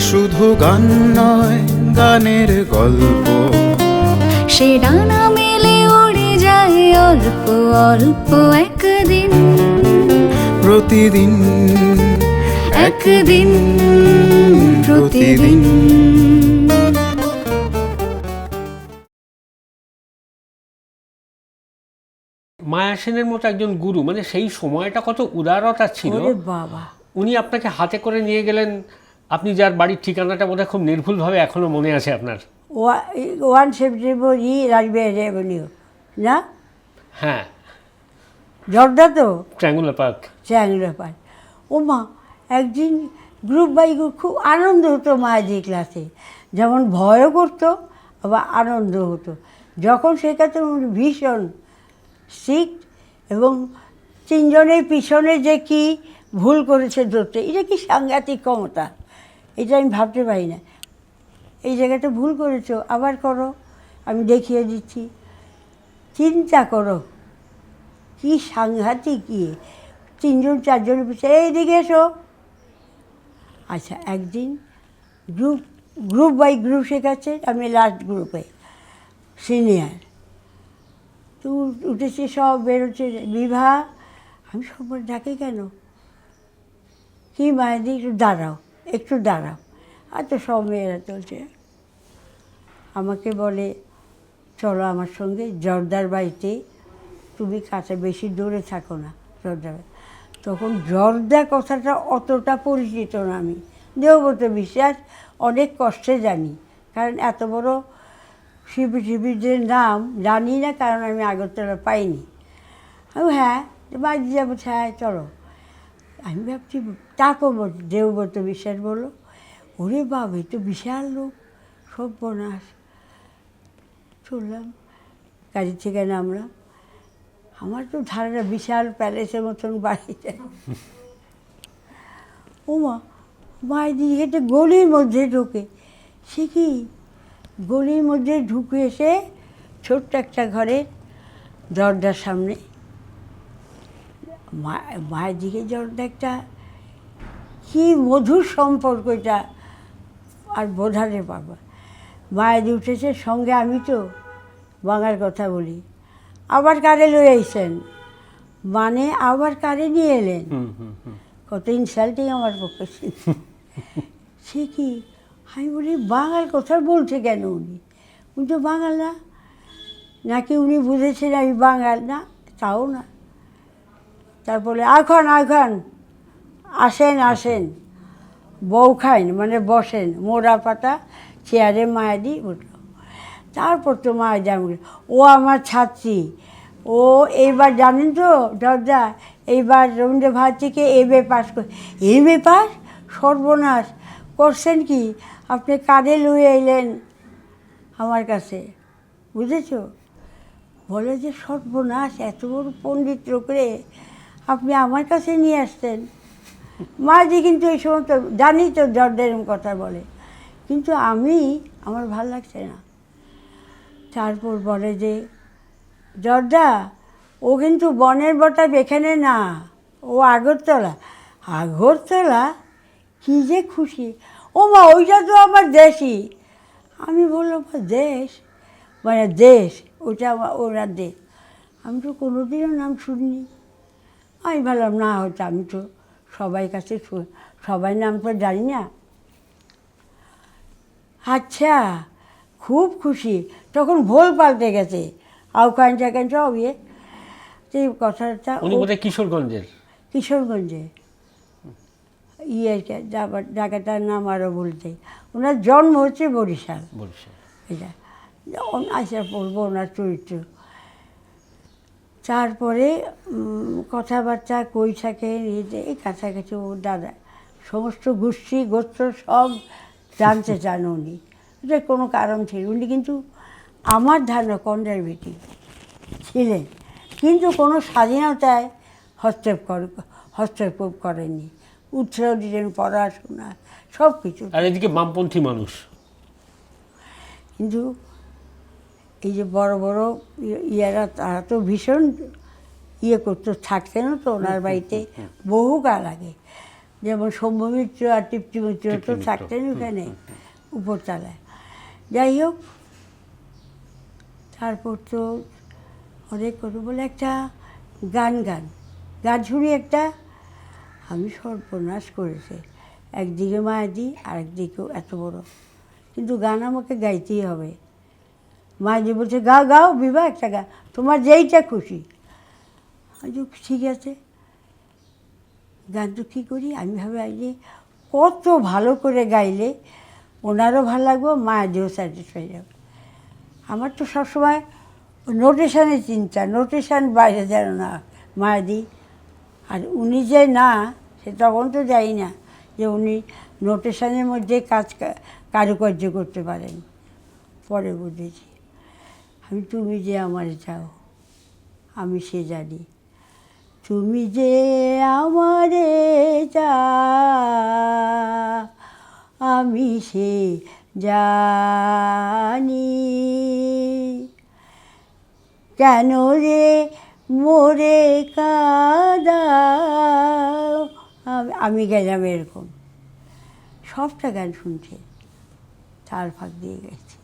শুধু গান নয়, গানের গল্প, সে ডানা মেলে উড়ে যায় অল্প অল্প একদিন, প্রতিদিন একদিন প্রতিদিন। মায়া সেনের মতো একজন গুরু, মানে সেই সময়টা কত উদারতা ছিল। বাবা, উনি আপনাকে হাতে করে নিয়ে গেলেন, আপনি যার বাড়ির ঠিকানাটা বোধহয় খুব নির্ভুলভাবে এখনো মনে আছে আপনার। 174 রাজবিহারী অ্যাভিনিউ না? হ্যাঁ, জর্দা তো ট্রায়াঙ্গুলার পার্ক। চ্যাংলা পায়। ও মা, একদিন গ্রুপ বাই গ্রুপ খুব আনন্দ হতো মায়াজি ক্লাসে, যেমন ভয়ও করতো আবার আনন্দ হতো। যখন শেখাতো ভীষণ স্ট্রিক্ট, এবং তিনজনের পিছনে যে কি ভুল করেছে ধরতে, এটা কি সাংঘাতিক ক্ষমতা, এটা আমি ভাবতে পারি না। এই জায়গাটা ভুল করেছো, আবার করো, আমি দেখিয়ে দিচ্ছি। চিন্তা করো কি সাংঘাতিক ইয়ে, তিনজন চারজনের পিছনে এইদিকে এসো। আচ্ছা, একদিন গ্রুপ বাই গ্রুপ শেখাচ্ছে, আমি লাস্ট গ্রুপে সিনিয়র, তো উঠেছে সব, বেরোচ্ছে বিভা, আমি সবার ডাকে কেন, কি মায়াদি একটু দাঁড়াও, একটু দাঁড়াও। আর তো সব মেয়েরা চলছে, আমাকে বলে চলো আমার সঙ্গে জর্দার বাড়িতে, তুমি কাছে বেশি দূরে থাকো না জর্দার বাড়ি। তখন জর্দা কথাটা অতটা পরিচিত না, আমি দেবব্রত বিশ্বাস অনেক কষ্টে জানি, কারণ এত বড় শিবির নাম জানি না, কারণ আমি আগরতলা পাইনি। আমি হ্যাঁ বাড়ি যাবো, হ্যাঁ চলো। আমি ভাবছি, তারপর দেবব্রত বিশ্বাস বললো, ওরে বাবা এ তো বিশাল লোক, সব বনাস। চললাম, গাড়ি থেকে নামলাম, আমার তো ধারণা বিশাল প্যালেসের মতন বাড়িটা। ওমা, মায়ের দিকে হেঁটে গলির মধ্যে ঢোকে, সে কি গলির মধ্যে ঢুকে এসে ছোট্ট একটা ঘরের দরজার সামনে মায়ের দিকে দরজা, একটা কি মধুর সম্পর্ক এটা, আর বোঝাতে পারবো। মায়ের উঠেছে সঙ্গে, আমি তো বাংলার কথা বলি, আবার কারে লয়ে আইছেন, মানে আবার কারে নিয়ে এলেন, কত ইনসাল্টিং আমার পক্ষে। সে কি, আমি বলি বাঙাল কথা বলছে কেন উনি, উনি তো বাঙাল না, নাকি উনি বুঝেছেন আমি বাঙাল না, তাও না। তারপরে এখন আসেন আসেন, বউ খাইন মানে বসেন, মোড়া পাতা চেয়ারে মায়াদি উঠল। তারপর তো মায়াদি আমি, ও আমার ছাত্রী, ও এইবার জানেন তো দরজা, এইবার রবীন্দ্র ভারতীকে এমএ পাস করে। MA pass? সর্বনাশ করছেন কি, আপনি কাঁধে লুয়ে এলেন আমার কাছে, বুঝেছ? বলে যে সর্বনাশ, এত বড় পণ্ডিত লোকরে আপনি আমার কাছে নিয়ে আসতেন। মাঝি কিন্তু এই সময় তো জানি তো জর্দা এরকম কথা বলে, কিন্তু আমার ভাল লাগছে না। তারপর বলে যে জর্দা, ও কিন্তু বনের বটা এখানে না, ও আগরতলা। আগরতলা? কী যে খুশি, ও মা ওইটা তো আমার দেশই। আমি বললাম দেশ মানে দেশ, ওটা ওনার দেশ। আমি তো কোনোদিনও নাম শুনিনি। আমি ভাবলাম না, হয়তো আমি তো সবাই কাছে সবাই নাম তো জানি না। আচ্ছা, খুব খুশি, তখন ভোল পাল্টে গেছে, আউকান টাকান সব ইয়ে। সেই কথাটা কিশোরগঞ্জে জায়গাটার নাম আরও বলতে, ওনার জন্ম হচ্ছে বরিশাল। এটা আশা পড়বো ওনার চরিত্র। তারপরে কথাবার্তা কই থাকে, এই কাছাকাছি ও দাদা, সমস্ত গোষ্ঠী গোত্র সব জানতে চান উনি, এটা কোনো কারণ ছিল। উনি কিন্তু আমার ধারণা কনজারভেটিভ ছিলেন, কিন্তু কোনো স্বাধীনতায় হস্তক্ষেপ করেননি, উৎসাহ দিলেন পড়াশোনা সব কিছু। আর এদিকে বামপন্থী মানুষ, কিন্তু এই যে বড় বড় ইয়েরা, তারা তো ভীষণ ইয়ে করতো, থাকতেনও তো ওনার বাড়িতে বহুকাল আগে। যেমন সৌম্য মিত্র আর তৃপ্তি মিত্র তো তৃপ্তি মিত্র, থাকতেন ওখানে উপরতলায়। যাই হোক, তারপর তো অনেক কথা বলে একটা গান শুনি একটা। আমি সর্বনাশ করেছে, একদিকে মায়াদি আর একদিকেও এত বড়, কিন্তু গান আমাকে গাইতেই হবে। মায়াদি বলছে গাও গাও বিভা, একটা গা, তোমার যেইটা খুশি। আমি তো ঠিক আছে, গান তো কী করি, আমি ভাবি যে কত ভালো করে গাইলে ওনারও ভালো লাগবে, মায়াদিও স্যাটিসফাই যাবে। আমার তো সবসময় নোটেশনের চিন্তা, নোটেশন বাইরে যেন না মায়াদি। আর উনি যে না, সে তখন তো যাই না যে উনি নোটেশনের মধ্যে কারুকার্য করতে পারেন। পরে বুঝেছি, আমি তুমি যে আমার চাও আমি সে জানি, তুমি যে আমারে চাও আমি সে জানি, কেন রে মোরে কাদাও। আমি গেলাম এরকম সবটা গান শুনছে, তার ফাঁক দিয়ে গেছি।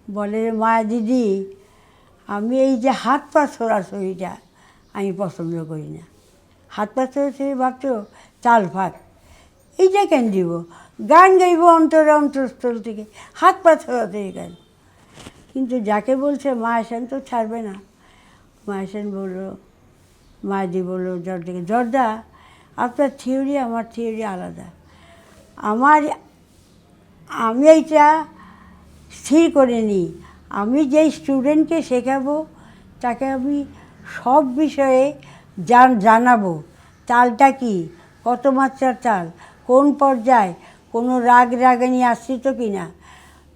বলে মায়া দিদি, আমি এই যে হাত পা ছোড়াছড়িটা আমি পছন্দ করি না। হাত পা ছোড়াছড়ি ভাবছো তাল ফাঁক, এইটা কেন দিব, গান গাইব অন্তরে অন্তঃস্থল থেকে, হাত পা ছোড়াছড়ি গান। কিন্তু যাকে বলছে মায়াসেন তো ছাড়বে না। মায়াসেন বললো, মায়াদি বললো জর্দাকে, জর্দা আপনার থিওরি আমার থিওরি আলাদা। আমি এইটা স্থির করে নিই, আমি যেই স্টুডেন্টকে শেখাবো তাকে আমি সব বিষয়ে জানাবো। তালটা কি, কত মাত্রার তাল, কোন পর্যায়, কোনো রাগানি আশ্রিত কি না,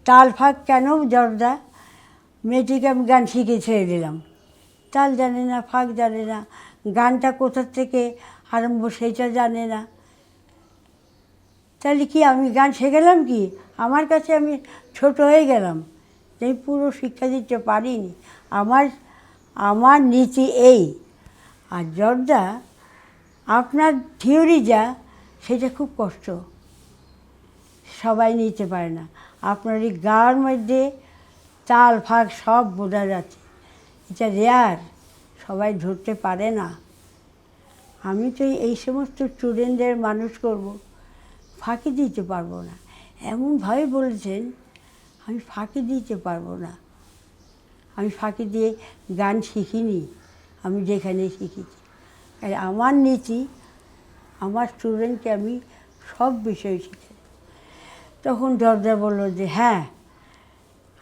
তাল ফাঁক কেন জর্দা। মেয়েটিকে আমি গান শিখে ছেড়ে দিলাম, তাল জানে না, ফাঁক জানে না, গানটা কোথার থেকে আরম্ভ সেইটা জানে না। তাহলে কি আমি গান শেখালাম কি, আমার কাছে আমি ছোট হয়ে গেলাম, আমি পুরো শিক্ষা দিতে পারিনি। আমার নীতি এই। আর জর্দা আপনার থিওরি যা, সেটা খুব কষ্ট, সবাই নিতে পারে না। আপনার এই গাওয়ার মধ্যে তাল ফাঁক সব বোঝা যাচ্ছে, এটা রেয়ার, সবাই ধরতে পারে না। আমি তো এই সমস্ত স্টুডেন্টদের মানুষ করব, ফাঁকি দিতে পারবো না। এমনভাবে বলেছেন, আমি ফাঁকি দিতে পারবো না। আমি ফাঁকি দিয়ে গান শিখিনি, আমি যেখানে শিখেছি। আর আমার নীতি, আমার স্টুডেন্টকে আমি সব বিষয় শিখাই। তখন জর্দা বললো যে হ্যাঁ,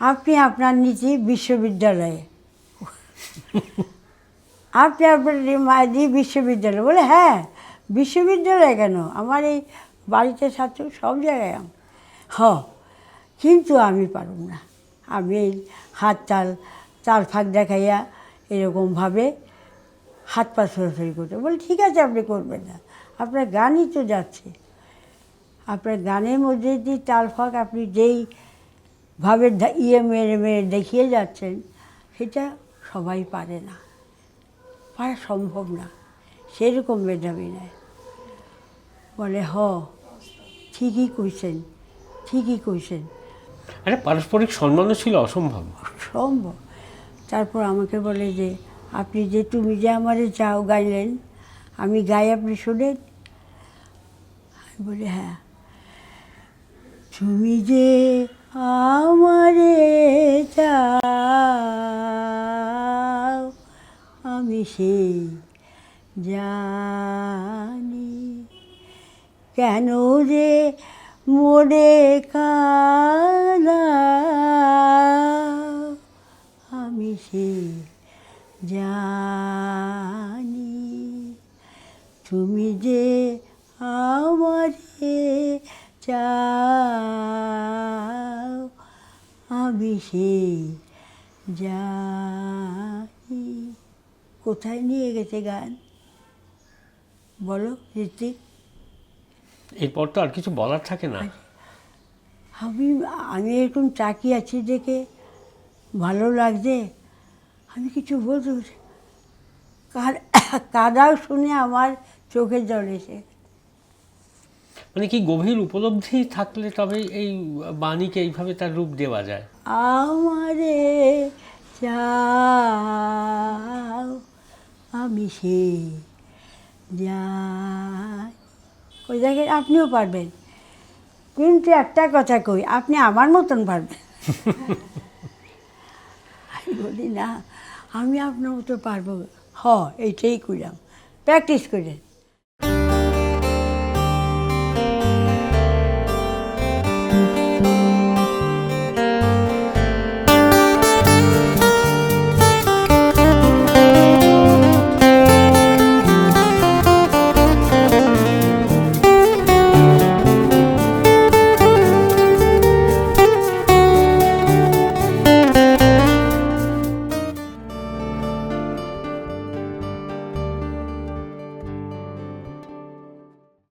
আপনি আপনার নীতি বিশ্ববিদ্যালয়ে, আপনি আপনার মায়াদি বিশ্ববিদ্যালয়। বলে হ্যাঁ, বিশ্ববিদ্যালয়ে কেন, আমার এই বাড়িতে ছাত্র সব জায়গায় কিন্তু আমি পারব না। আমি এই হাত তাল ফাঁক দেখাইয়া এরকমভাবে হাত পা ছোড়াছড়ি করতে। বলে ঠিক আছে, আপনি করবেন না, আপনার গানই তো যাচ্ছে, আপনার গানের মধ্যে যে তাল ফাঁক আপনি যেইভাবে মেরে দেখিয়ে যাচ্ছেন, সেটা সবাই পারে না, পারা সম্ভব না, সেরকম মেধাবী নয়। বলে ঠিকই কইছেন। আরে পারস্পরিক সম্মানও ছিল অসম্ভব। তারপর আমাকে বলে যে আপনি যে তুমি যে আমারে চাও গাইলেন, আমি গাই, আপনি শোনেন। আমি বলি হ্যাঁ, তুমি যে আমারে চাও আমি সেই জানি, কেন যে মোরে কাঁদাও আমি সে জানি, তুমি যে আমারে চাও আমি সে জানি। কোথায় নিয়ে গেছে গান, বলো ঋত্বিক? এরপর তো আর কিছু বলার থাকে না। আমি এরকম তাকিয়ে আছি দেখে ভালো লাগছে, আমি কিছু বলতে কাদাও শুনে আমার চোখে জল এসে, মানে কি গভীর উপলব্ধি থাকলে তবে এই বাণীকে এইভাবে তার রূপ দেওয়া যায়। আমারে চাও আমি সে যাই, ওই জায়গায় আপনিও পারবেন, কিন্তু একটা কথা কই, আপনি আমার মতন পারবেন। আমি বলি না আমি আপনার মতো পারবো, এইটাই করলাম, প্র্যাকটিস করেন।